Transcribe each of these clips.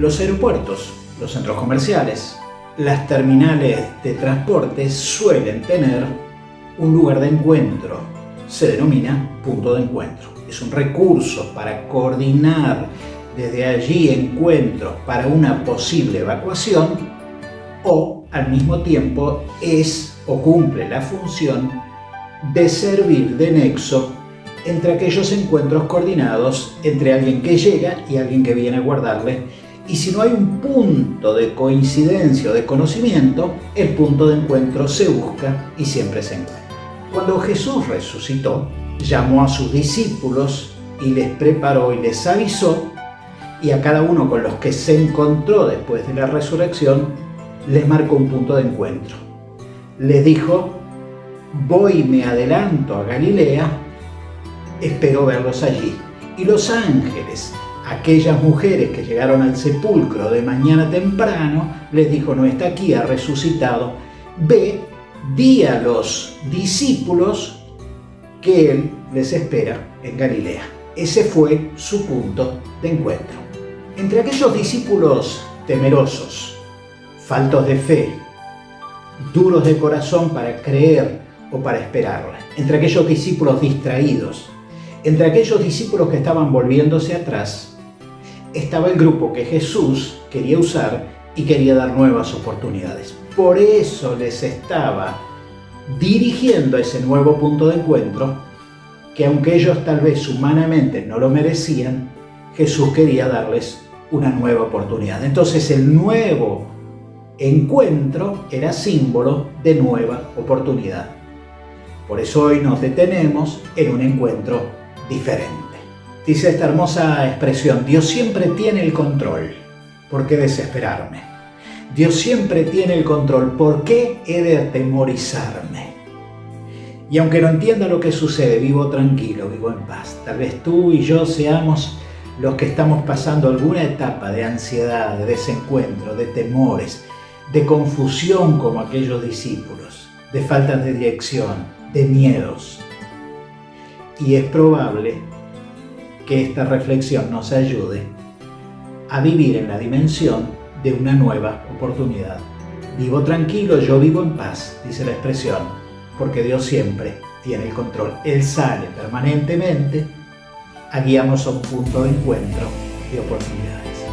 Los aeropuertos, los centros comerciales, las terminales de transporte suelen tener un lugar de encuentro. Se denomina punto de encuentro. Es un recurso para coordinar desde allí encuentros para una posible evacuación, o al mismo tiempo es o cumple la función de servir de nexo entre aquellos encuentros coordinados entre alguien que llega y alguien que viene a guardarle. Y si no hay un punto de coincidencia o de conocimiento, el punto de encuentro se busca y siempre se encuentra. Cuando Jesús resucitó, llamó a sus discípulos y les preparó y les avisó, y a cada uno con los que se encontró después de la resurrección, les marcó un punto de encuentro. Les dijo: voy y me adelanto a Galilea, espero verlos allí. Y los ángeles, aquellas mujeres que llegaron al sepulcro de mañana temprano, les dijo: no está aquí, ha resucitado. Ve, di a los discípulos que Él les espera en Galilea. Ese fue su punto de encuentro. Entre aquellos discípulos temerosos, faltos de fe, duros de corazón para creer o para esperarla, entre aquellos discípulos distraídos, entre aquellos discípulos que estaban volviéndose atrás, estaba el grupo que Jesús quería usar y quería dar nuevas oportunidades. Por eso les estaba dirigiendo a ese nuevo punto de encuentro, que aunque ellos tal vez humanamente no lo merecían, Jesús quería darles una nueva oportunidad. Entonces el nuevo encuentro era símbolo de nueva oportunidad. Por eso hoy nos detenemos en un encuentro diferente. Dice esta hermosa expresión: Dios siempre tiene el control. ¿Por qué desesperarme? Dios siempre tiene el control. ¿Por qué he de atemorizarme? Y aunque no entienda lo que sucede, vivo tranquilo, vivo en paz. Tal vez tú y yo seamos los que estamos pasando alguna etapa de ansiedad, de desencuentro, de temores, de confusión como aquellos discípulos, de falta de dirección, de miedos. Y es probable que esta reflexión nos ayude a vivir en la dimensión de una nueva oportunidad. Vivo tranquilo, yo vivo en paz, dice la expresión, porque Dios siempre tiene el control. Él sale permanentemente a guiarnos a un punto de encuentro de oportunidades.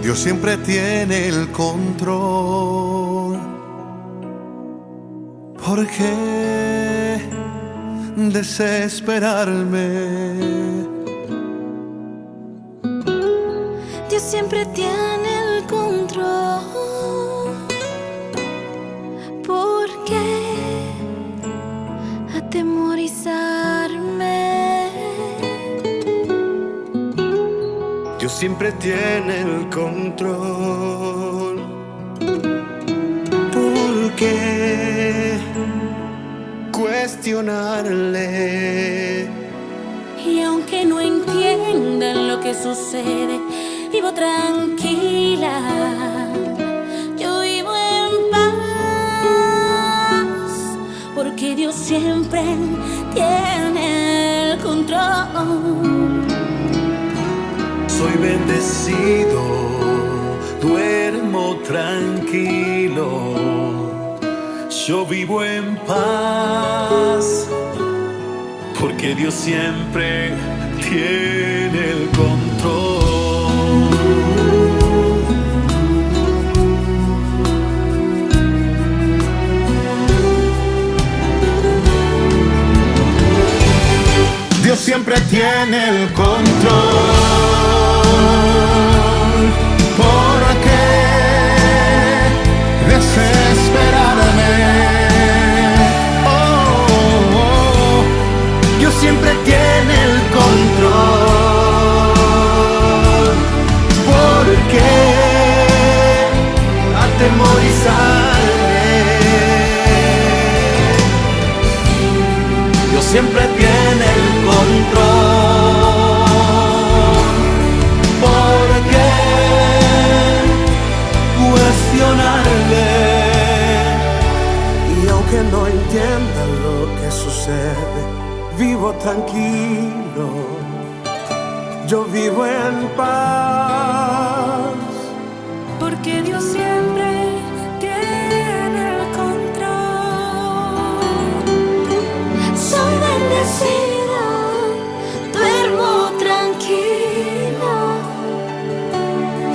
Dios siempre tiene el control. ¿Por qué desesperarme? Dios siempre tiene el control. ¿Por qué atemorizarme? Dios siempre tiene el control. ¿Por qué cuestionarle? Y aunque no entiendan lo que sucede, vivo tranquila, yo vivo en paz, porque Dios siempre tiene el control. Soy bendecido, duermo tranquilo, yo vivo en paz, porque Dios siempre tiene el control. Dios siempre tiene el control. ¿Por qué desesperarme? Dios siempre tiene el control. ¿Por qué atemorizarme? Dios siempre tiene el control. ¿Por qué cuestionarle? Y aunque no entienda lo que sucede, vivo tranquilo, yo vivo en paz. Porque Dios siempre tiene el control. Soy bendecida, duermo tranquila.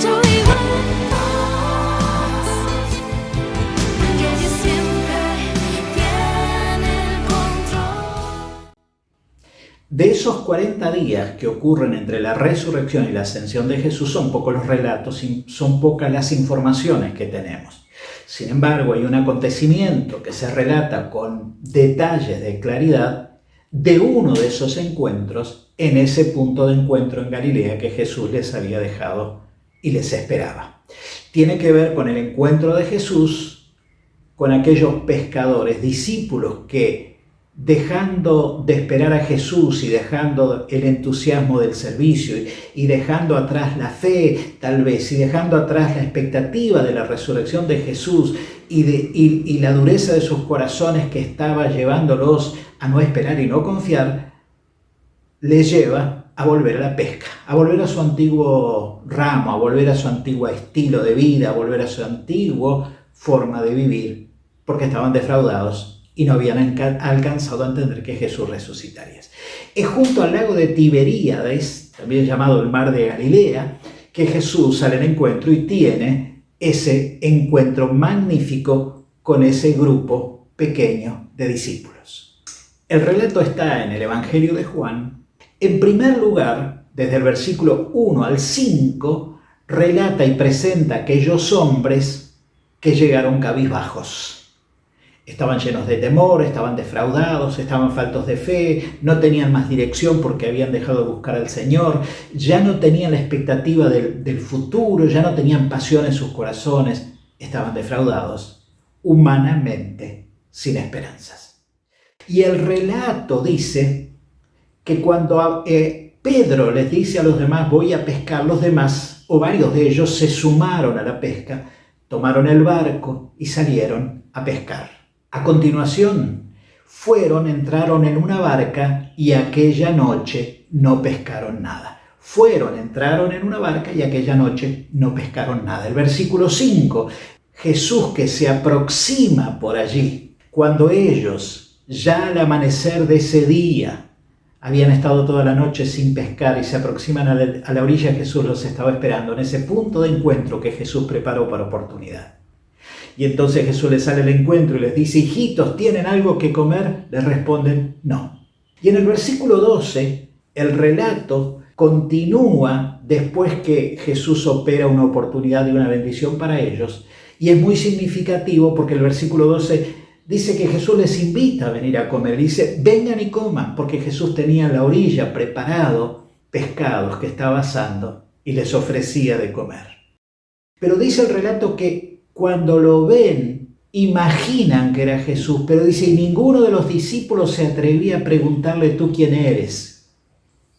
Yo vivo en paz. Porque Dios siempre tiene el control. De esos 40 días que ocurren entre la resurrección y la ascensión de Jesús, son pocos los relatos, son pocas las informaciones que tenemos. Sin embargo, hay un acontecimiento que se relata con detalles de claridad de uno de esos encuentros en ese punto de encuentro en Galilea que Jesús les había dejado y les esperaba. Tiene que ver con el encuentro de Jesús con aquellos pescadores, discípulos que, dejando de esperar a Jesús y dejando el entusiasmo del servicio y dejando atrás la fe, tal vez, y dejando atrás la expectativa de la resurrección de Jesús y la dureza de sus corazones que estaba llevándolos a no esperar y no confiar, les lleva a volver a la pesca, a volver a su antiguo ramo, a volver a su antiguo estilo de vida, a volver a su antigua forma de vivir, porque estaban defraudados y no habían alcanzado a entender que Jesús resucitaría. Es junto al lago de Tiberíades, también llamado el mar de Galilea, que Jesús sale al encuentro y tiene ese encuentro magnífico con ese grupo pequeño de discípulos. El relato está en el Evangelio de Juan. En primer lugar, desde el versículo 1 al 5, relata y presenta a aquellos hombres que llegaron cabizbajos. Estaban llenos de temor, estaban defraudados, estaban faltos de fe, no tenían más dirección porque habían dejado de buscar al Señor, ya no tenían la expectativa del futuro, ya no tenían pasión en sus corazones, estaban defraudados, humanamente, sin esperanzas. Y el relato dice que cuando Pedro les dice a los demás, voy a pescar, los demás, o varios de ellos, se sumaron a la pesca, tomaron el barco y salieron a pescar. A continuación, entraron en una barca y aquella noche no pescaron nada. Entraron en una barca y aquella noche no pescaron nada. El versículo 5, Jesús que se aproxima por allí, cuando ellos, ya al amanecer de ese día, habían estado toda la noche sin pescar y se aproximan a la orilla, Jesús los estaba esperando en ese punto de encuentro que Jesús preparó para oportunidad. Y entonces Jesús les sale al encuentro y les dice, hijitos, ¿tienen algo que comer? Les responden, no. Y en el versículo 12, el relato continúa después que Jesús opera una oportunidad y una bendición para ellos. Y es muy significativo porque el versículo 12 dice que Jesús les invita a venir a comer. Dice, vengan y coman, porque Jesús tenía en la orilla preparado pescados que estaba asando y les ofrecía de comer. Pero dice el relato que cuando lo ven, imaginan que era Jesús, pero dice, y ninguno de los discípulos se atrevía a preguntarle, ¿tú quién eres?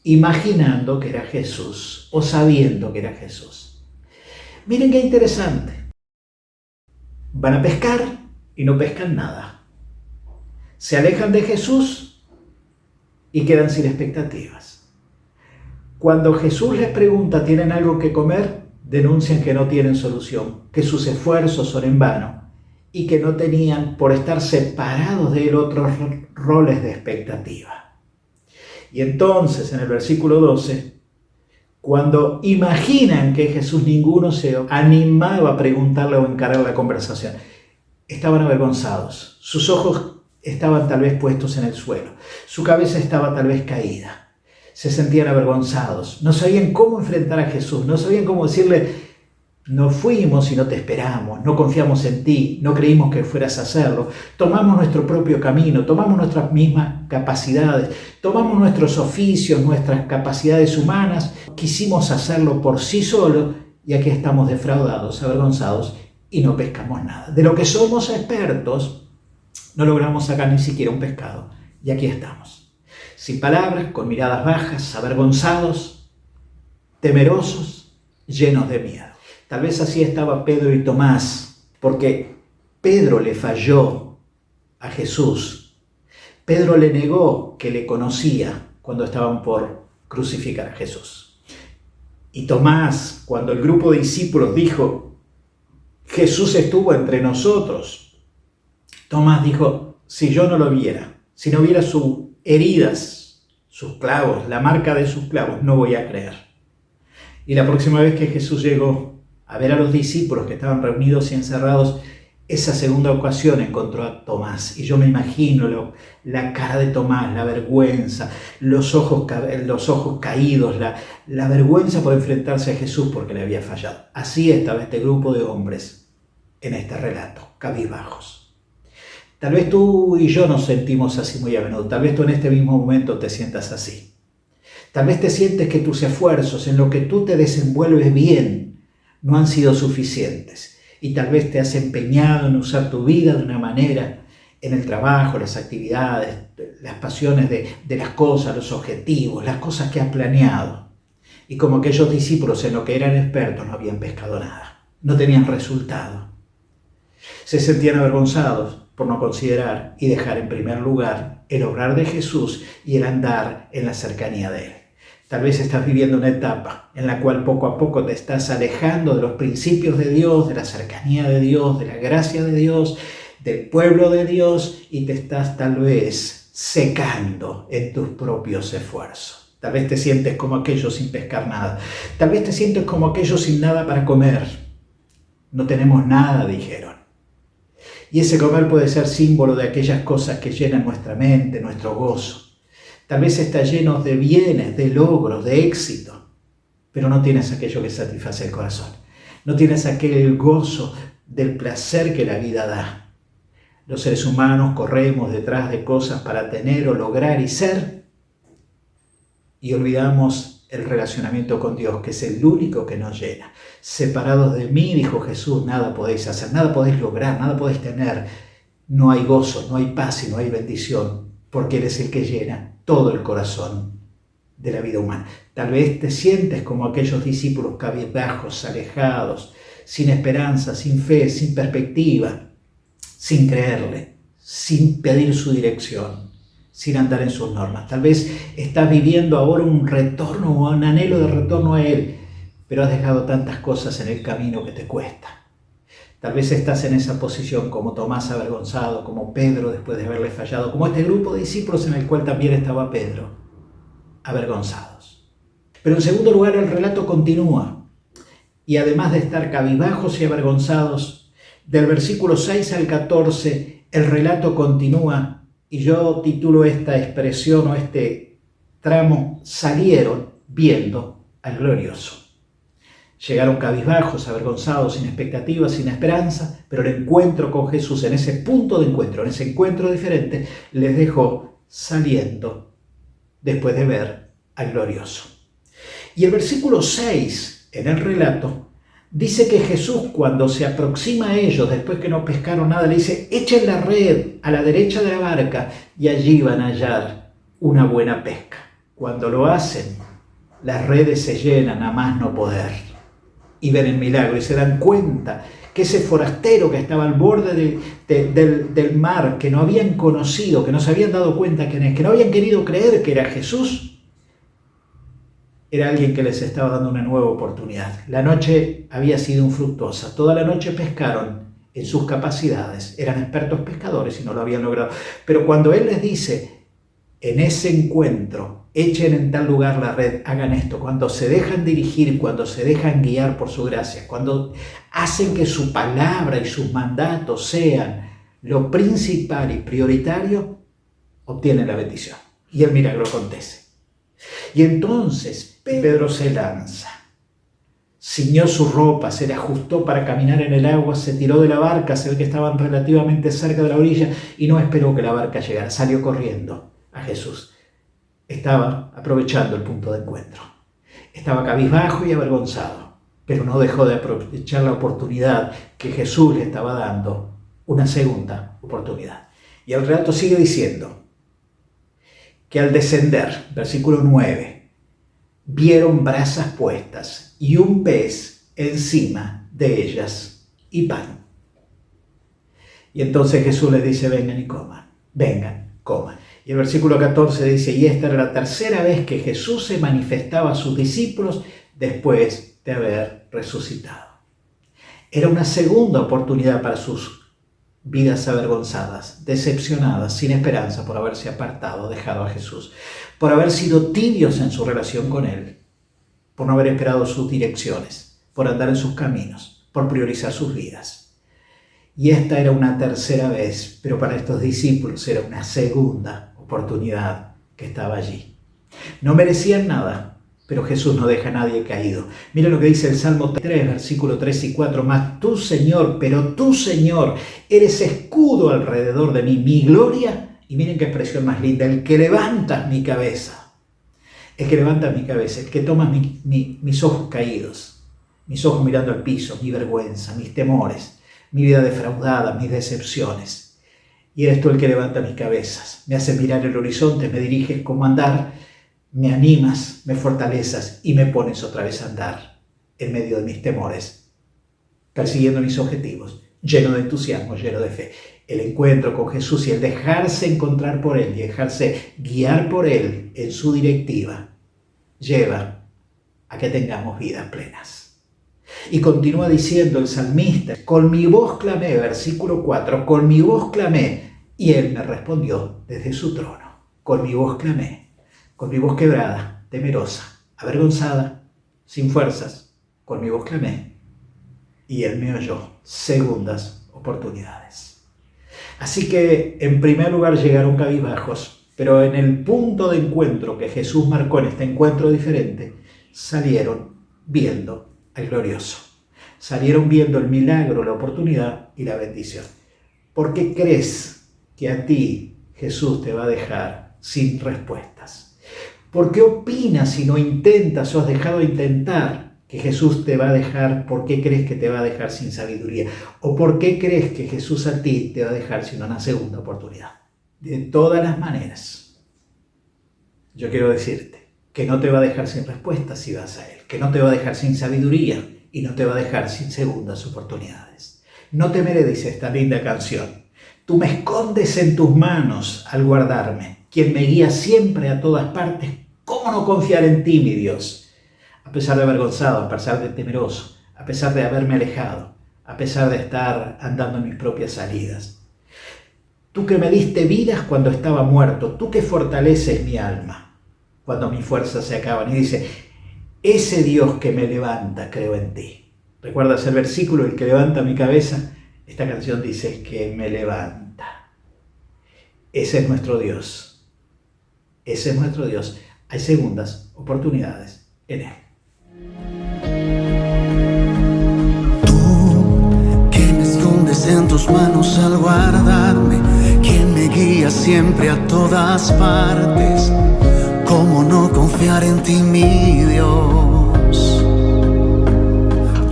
Imaginando que era Jesús o sabiendo que era Jesús. Miren qué interesante. Van a pescar y no pescan nada. Se alejan de Jesús y quedan sin expectativas. Cuando Jesús les pregunta, ¿tienen algo que comer?, denuncian que no tienen solución, que sus esfuerzos son en vano y que no tenían, por estar separados de él, otros roles de expectativa. Y entonces, en el versículo 12, cuando imaginan que Jesús, ninguno se animaba a preguntarle o encarar la conversación. Estaban avergonzados, sus ojos estaban tal vez puestos en el suelo, su cabeza estaba tal vez caída. Se sentían avergonzados, no sabían cómo enfrentar a Jesús, no sabían cómo decirle, no fuimos y no te esperamos, no confiamos en ti, no creímos que fueras a hacerlo, tomamos nuestro propio camino, tomamos nuestras mismas capacidades, tomamos nuestros oficios, nuestras capacidades humanas, quisimos hacerlo por sí solo y aquí estamos defraudados, avergonzados y no pescamos nada. De lo que somos expertos, no logramos sacar ni siquiera un pescado y aquí estamos. Sin palabras, con miradas bajas, avergonzados, temerosos, llenos de miedo. Tal vez así estaba Pedro y Tomás, porque Pedro le falló a Jesús. Pedro le negó que le conocía cuando estaban por crucificar a Jesús. Y Tomás, cuando el grupo de discípulos dijo, Jesús estuvo entre nosotros, Tomás dijo, si yo no lo viera, si no viera sus heridas, sus clavos, la marca de sus clavos, no voy a creer. Y la próxima vez que Jesús llegó a ver a los discípulos que estaban reunidos y encerrados, esa segunda ocasión encontró a Tomás. Y yo me imagino la cara de Tomás, la vergüenza, los ojos caídos, la vergüenza por enfrentarse a Jesús porque le había fallado. Así estaba este grupo de hombres en este relato, cabizbajos. Tal vez tú y yo nos sentimos así muy a menudo. Tal vez tú en este mismo momento te sientas así. Tal vez te sientes que tus esfuerzos en lo que tú te desenvuelves bien no han sido suficientes. Y tal vez te has empeñado en usar tu vida de una manera, en el trabajo, las actividades, las pasiones de las cosas, los objetivos, las cosas que has planeado. Y como aquellos discípulos en lo que eran expertos no habían pescado nada, no tenían resultado. Se sentían avergonzados por no considerar y dejar en primer lugar el obrar de Jesús y el andar en la cercanía de Él. Tal vez estás viviendo una etapa en la cual poco a poco te estás alejando de los principios de Dios, de la cercanía de Dios, de la gracia de Dios, del pueblo de Dios, y te estás tal vez secando en tus propios esfuerzos. Tal vez te sientes como aquellos sin pescar nada. Tal vez te sientes como aquellos sin nada para comer. No tenemos nada, dijeron. Y ese comer puede ser símbolo de aquellas cosas que llenan nuestra mente, nuestro gozo. Tal vez está lleno de bienes, de logros, de éxito, pero no tienes aquello que satisface el corazón. No tienes aquel gozo del placer que la vida da. Los seres humanos corremos detrás de cosas para tener o lograr y ser, y olvidamos el relacionamiento con Dios, que es el único que nos llena. Separados de mí, dijo Jesús, nada podéis hacer, nada podéis lograr, nada podéis tener. No hay gozo, no hay paz y no hay bendición, porque Él es el que llena todo el corazón de la vida humana. Tal vez te sientes como aquellos discípulos cabizbajos, alejados, sin esperanza, sin fe, sin perspectiva, sin creerle, sin pedir su dirección, sin andar en sus normas. Tal vez estás viviendo ahora un retorno o un anhelo de retorno a Él, pero has dejado tantas cosas en el camino que te cuesta. Tal vez estás en esa posición como Tomás avergonzado, como Pedro después de haberle fallado, como este grupo de discípulos en el cual también estaba Pedro, avergonzados. Pero en segundo lugar, el relato continúa. Y además de estar cabizbajos y avergonzados, del versículo 6 al 14, el relato continúa. Y yo titulo esta expresión o este tramo, salieron viendo al glorioso. Llegaron cabizbajos, avergonzados, sin expectativas, sin esperanza, pero el encuentro con Jesús, en ese punto de encuentro, en ese encuentro diferente, les dejó saliendo después de ver al glorioso. Y el versículo 6, en el relato, dice que Jesús, cuando se aproxima a ellos, después que no pescaron nada, le dice, echen la red a la derecha de la barca y allí van a hallar una buena pesca. Cuando lo hacen, las redes se llenan a más no poder. Y ven el milagro y se dan cuenta que ese forastero que estaba al borde del mar, que no habían conocido, que no se habían dado cuenta quién es, que no habían querido creer que era Jesús, era alguien que les estaba dando una nueva oportunidad. La noche había sido infructuosa, toda la noche pescaron en sus capacidades, eran expertos pescadores y no lo habían logrado. Pero cuando Él les dice, en ese encuentro, echen en tal lugar la red, hagan esto, cuando se dejan dirigir, cuando se dejan guiar por su gracia, cuando hacen que su palabra y sus mandatos sean lo principal y prioritario, obtienen la bendición y el milagro acontece. Y entonces Pedro se lanza, ciñó su ropa, se le ajustó para caminar en el agua, se tiró de la barca, se ve que estaban relativamente cerca de la orilla y no esperó que la barca llegara, salió corriendo a Jesús. Estaba aprovechando el punto de encuentro. Estaba cabizbajo y avergonzado, pero no dejó de aprovechar la oportunidad que Jesús le estaba dando, una segunda oportunidad. Y el relato sigue diciendo que al descender, versículo 9, vieron brasas puestas y un pez encima de ellas y pan. Y entonces Jesús les dice, vengan y coman, vengan, coman. Y el versículo 14 dice, y esta era la tercera vez que Jesús se manifestaba a sus discípulos después de haber resucitado. Era una segunda oportunidad para sus vidas avergonzadas, decepcionadas, sin esperanza por haberse apartado, dejado a Jesús, por haber sido tibios en su relación con Él, por no haber esperado sus direcciones, por andar en sus caminos, por priorizar sus vidas. Y esta era una tercera vez, pero para estos discípulos era una segunda oportunidad que estaba allí. No merecían nada, pero Jesús no deja a nadie caído. Mira lo que dice el Salmo 3, versículo 3 y 4. Mas tú, Señor, pero tú, Señor, eres escudo alrededor de mí, mi gloria. Y miren qué expresión más linda, el que levantas mi cabeza. El que levantas mi cabeza, el que tomas mis ojos caídos, mis ojos mirando al piso, mi vergüenza, mis temores, mi vida defraudada, mis decepciones. Y eres tú el que levanta mis cabezas, me haces mirar el horizonte, me diriges cómo andar, me animas, me fortaleces y me pones otra vez a andar en medio de mis temores, persiguiendo mis objetivos, lleno de entusiasmo, lleno de fe. El encuentro con Jesús y el dejarse encontrar por Él y dejarse guiar por Él en su directiva lleva a que tengamos vidas plenas. Y continúa diciendo el salmista, con mi voz clamé, versículo 4, con mi voz clamé y Él me respondió desde su trono. Con mi voz clamé. Con mi voz quebrada, temerosa, avergonzada, sin fuerzas, con mi voz clamé y Él me oyó. Segundas oportunidades. Así que en primer lugar llegaron cabizbajos, pero en el punto de encuentro que Jesús marcó en este encuentro diferente, salieron viendo al glorioso. Salieron viendo el milagro, la oportunidad y la bendición. ¿Por qué crees que a ti Jesús te va a dejar sin respuestas? ¿Por qué opinas y no intentas o has dejado de intentar que Jesús te va a dejar? ¿Por qué crees que te va a dejar sin sabiduría? ¿O por qué crees que Jesús a ti te va a dejar sin una segunda oportunidad? De todas las maneras, yo quiero decirte que no te va a dejar sin respuestas si vas a Él, que no te va a dejar sin sabiduría y no te va a dejar sin segundas oportunidades. No temeré, dice esta linda canción. Tú me escondes en tus manos al guardarme, quien me guía siempre a todas partes. ¿Cómo no confiar en ti, mi Dios? A pesar de avergonzado, a pesar de temeroso, a pesar de haberme alejado, a pesar de estar andando en mis propias salidas. Tú que me diste vidas cuando estaba muerto, tú que fortaleces mi alma cuando mis fuerzas se acaban. Y dice, ese Dios que me levanta, creo en ti. ¿Recuerdas el versículo, el que levanta mi cabeza? Esta canción dice, el que me levanta. Ese es nuestro Dios. Ese es nuestro Dios. Hay segundas oportunidades en Él. Tú que me escondes en tus manos al guardarme, quien me guía siempre a todas partes. ¿Cómo no confiar en ti, mi Dios?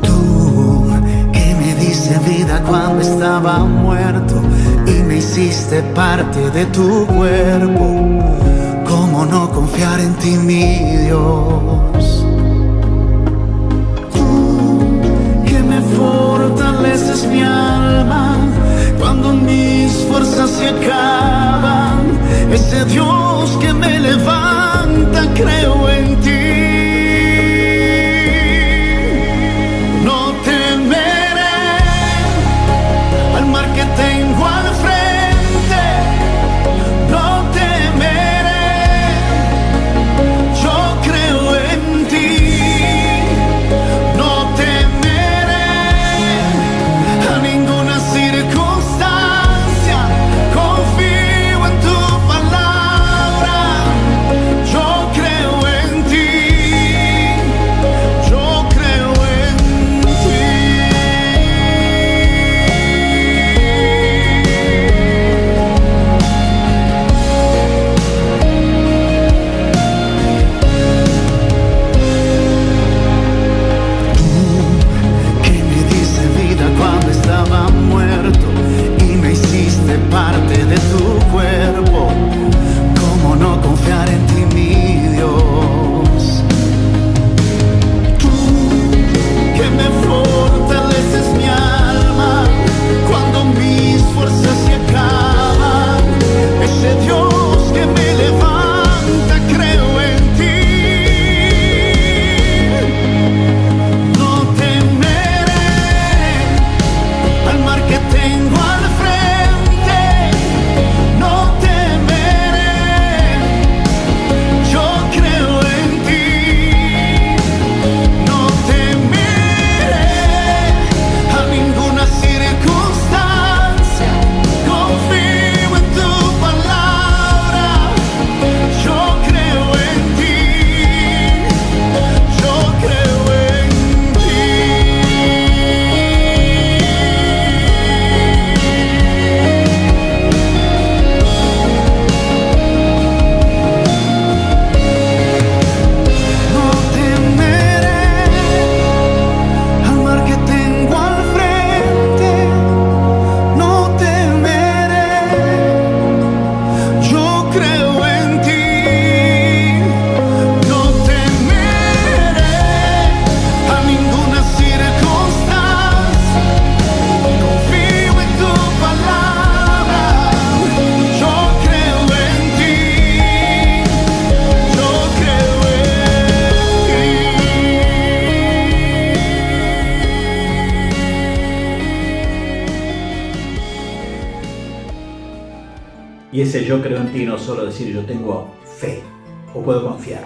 Tú que me diste vida cuando estaba muerto y me hiciste parte de tu cuerpo. ¿Cómo no confiar en ti, mi Dios? Tú que me fortaleces mi alma cuando mis fuerzas se acaban. Ese Dios que me levanta, creo en ti. No temeré al mar que tengo al frente. No temeré, yo creo en ti. No temeré a ninguna circunstancia. Confío en tu palabra. Y ese yo creo en ti no solo decir yo tengo fe o puedo confiar,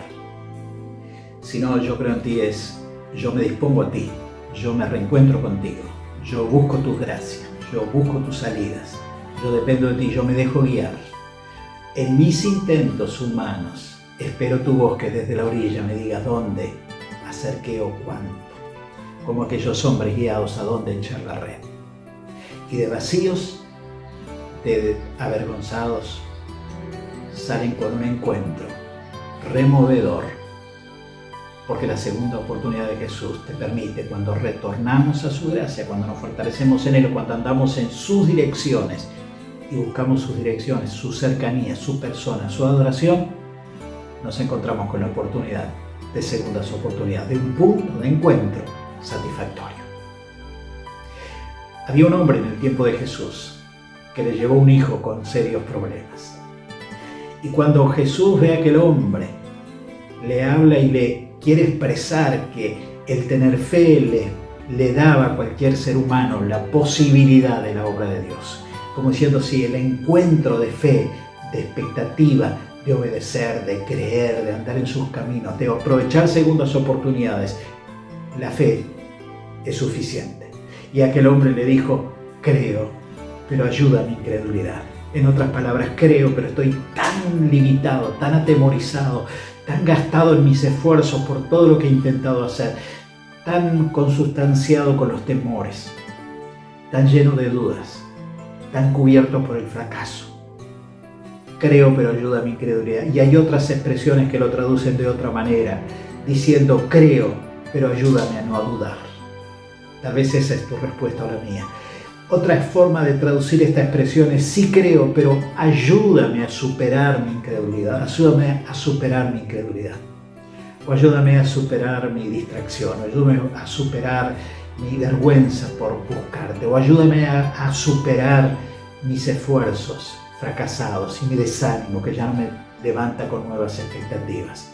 sino yo creo en ti es yo me dispongo a ti, yo me reencuentro contigo, yo busco tus gracias, yo busco tus salidas, yo dependo de ti, yo me dejo guiar. En mis intentos humanos espero tu voz que desde la orilla me digas dónde, hacer qué o cuánto, como aquellos hombres guiados a dónde echar la red. Y de vacíos, de avergonzados, salen con un encuentro removedor, porque la segunda oportunidad de Jesús te permite, cuando retornamos a su gracia, cuando nos fortalecemos en Él, cuando andamos en sus direcciones y buscamos sus direcciones, su cercanía, su persona, su adoración, nos encontramos con la oportunidad de segundas oportunidades, de un punto de encuentro satisfactorio. Había un hombre en el tiempo de Jesús que le llevó un hijo con serios problemas. Y cuando Jesús ve a aquel hombre, le habla y le quiere expresar que el tener fe le daba a cualquier ser humano la posibilidad de la obra de Dios. Como diciendo, sí, el encuentro de fe, de expectativa, de obedecer, de creer, de andar en sus caminos, de aprovechar segundas oportunidades, la fe es suficiente. Y aquel hombre le dijo, creo, pero ayuda a mi incredulidad. En otras palabras, creo, pero estoy tan limitado, tan atemorizado, tan gastado en mis esfuerzos por todo lo que he intentado hacer, tan consustanciado con los temores, tan lleno de dudas, tan cubierto por el fracaso. Creo, pero ayuda a mi incredulidad. Y hay otras expresiones que lo traducen de otra manera, diciendo, creo, pero ayúdame a no dudar. Tal vez esa es tu respuesta a la mía. Otra forma de traducir esta expresión es sí creo, pero ayúdame a superar mi incredulidad, ayúdame a superar mi incredulidad, o ayúdame a superar mi distracción, o ayúdame a superar mi vergüenza por buscarte, o ayúdame a superar mis esfuerzos fracasados y mi desánimo que ya no me levanta con nuevas expectativas.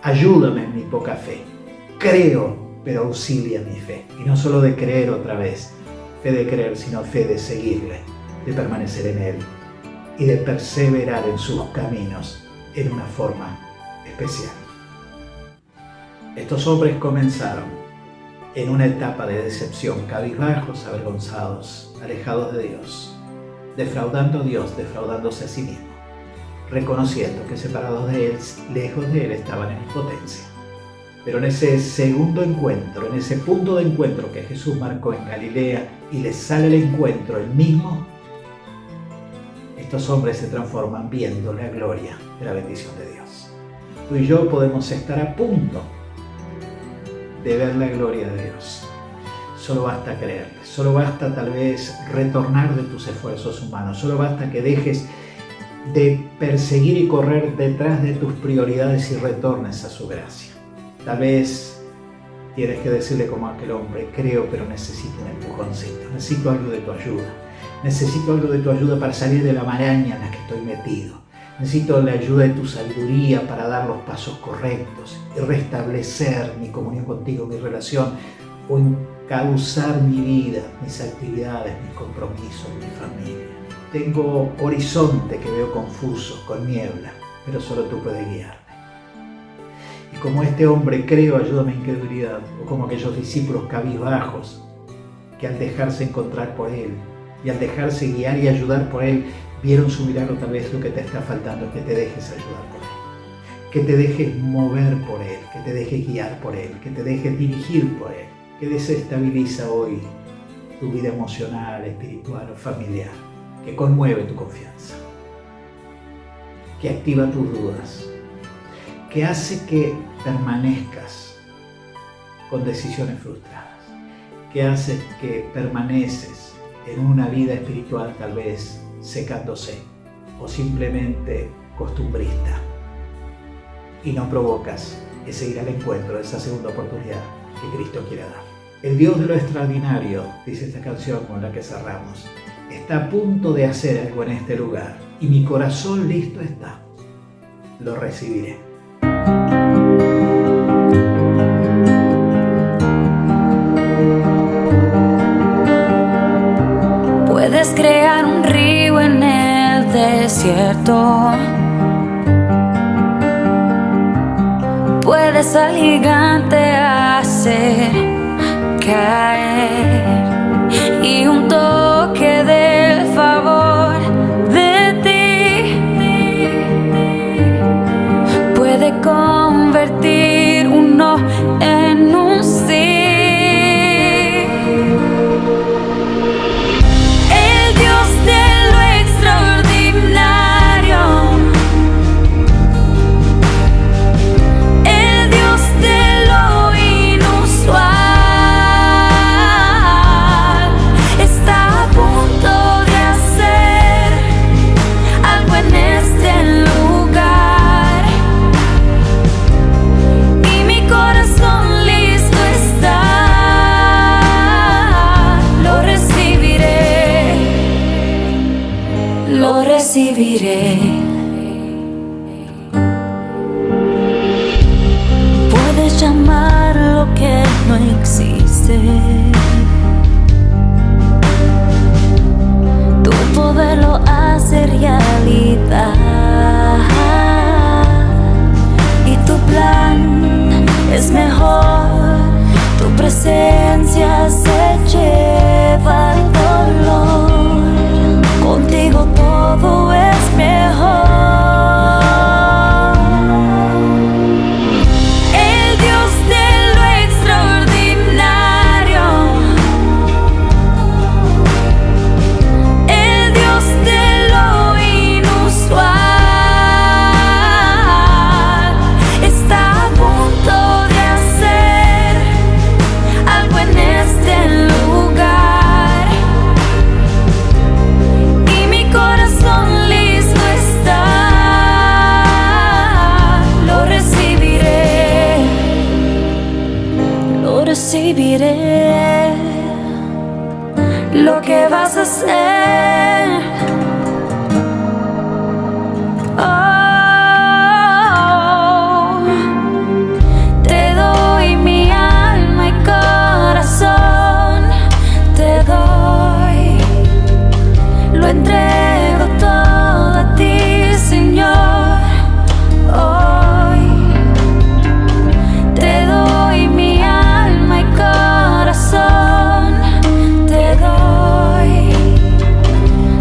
Ayúdame en mi poca fe. Creo, pero auxilia mi fe. Y no solo de creer otra vez, fe de creer, sino fe de seguirle, de permanecer en Él y de perseverar en sus caminos en una forma especial. Estos hombres comenzaron en una etapa de decepción, cabizbajos, avergonzados, alejados de Dios, defraudando a Dios, defraudándose a sí mismo, reconociendo que separados de Él, lejos de Él, estaban en impotencia. Pero en ese segundo encuentro, en ese punto de encuentro que Jesús marcó en Galilea y les sale el encuentro el mismo, estos hombres se transforman viendo la gloria de la bendición de Dios. Tú y yo podemos estar a punto de ver la gloria de Dios. Solo basta creerle, solo basta tal vez retornar de tus esfuerzos humanos, solo basta que dejes de perseguir y correr detrás de tus prioridades y retornes a su gracia. Tal vez tienes que decirle como aquel hombre, creo, pero necesito un empujoncito, necesito algo de tu ayuda. Necesito algo de tu ayuda para salir de la maraña en la que estoy metido. Necesito la ayuda de tu sabiduría para dar los pasos correctos y restablecer mi comunión contigo, mi relación, o encauzar mi vida, mis actividades, mis compromisos, mi familia. Tengo horizonte que veo confuso, con niebla, pero solo tú puedes guiarme. Y como este hombre, creo, ayúdame a incredulidad, o como aquellos discípulos cabizbajos que al dejarse encontrar por Él y al dejarse guiar y ayudar por Él, vieron su milagro. Tal vez lo que te está faltando es que te dejes ayudar por Él, que te dejes mover por Él, que te dejes guiar por Él, que te dejes dirigir por Él, que desestabiliza hoy tu vida emocional, espiritual o familiar, que conmueve tu confianza, que activa tus dudas, que hace que permanezcas con decisiones frustradas, que hace que permaneces en una vida espiritual tal vez secándose o simplemente costumbrista y no provocas ese ir al encuentro de esa segunda oportunidad que Cristo quiere dar. El Dios de lo extraordinario, dice esta canción con la que cerramos, está a punto de hacer algo en este lugar y mi corazón listo está. Lo recibiré. Puedes crear un río en el desierto. alto. Puedes al gigante hacer caer, y un toque del favor de ti puede convertir un no en un sí. El Dios de lo extraordinario, el Dios de lo inusual, está a punto de hacer algo en este lugar, y mi corazón listo está. Lo recibiré, lo recibiré. Puedes llamar lo que no existe, tu poder lo hace realidad, y tu plan es mejor. Tu presencia se lleva el dolor, contigo todo es mejor. El Dios de lo extraordinario, el Dios de lo inusual, está a punto de hacer algo en este lugar, y mi corazón listo está. Lo recibiré, lo recibiré. Lo que vas a hacer, oh, te doy mi alma y corazón, te doy, lo entrego todo a ti, Señor. Hoy te doy mi alma y corazón, te doy,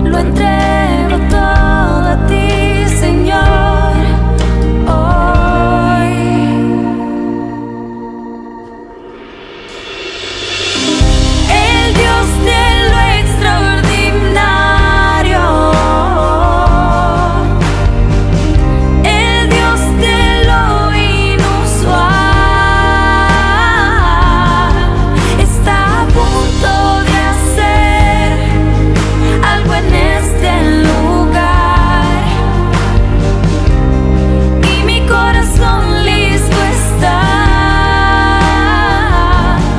lo entrego todo a ti, Señor. Hoy el Dios de lo extraordinario, el Dios de lo inusual, está a punto de hacer algo en este lugar, y mi corazón listo está.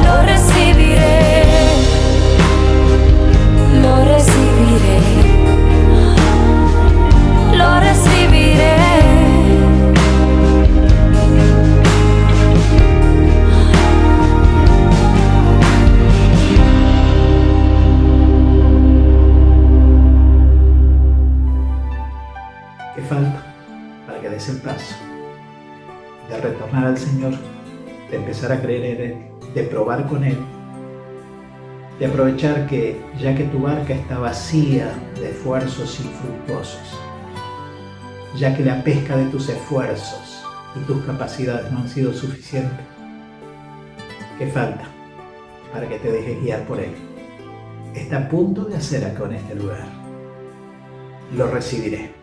Lo recibiré, lo recibiré, lo recibiré. ¿Qué falta para que des el paso de retornar al Señor, de empezar a creer en Él, de probar con Él, de aprovechar que ya que tu barca está vacía de esfuerzos infructuosos, ya que la pesca de tus esfuerzos y tus capacidades no han sido suficientes? ¿Qué falta para que te dejes guiar por Él? Está a punto de hacer acá en este lugar. Lo recibiré.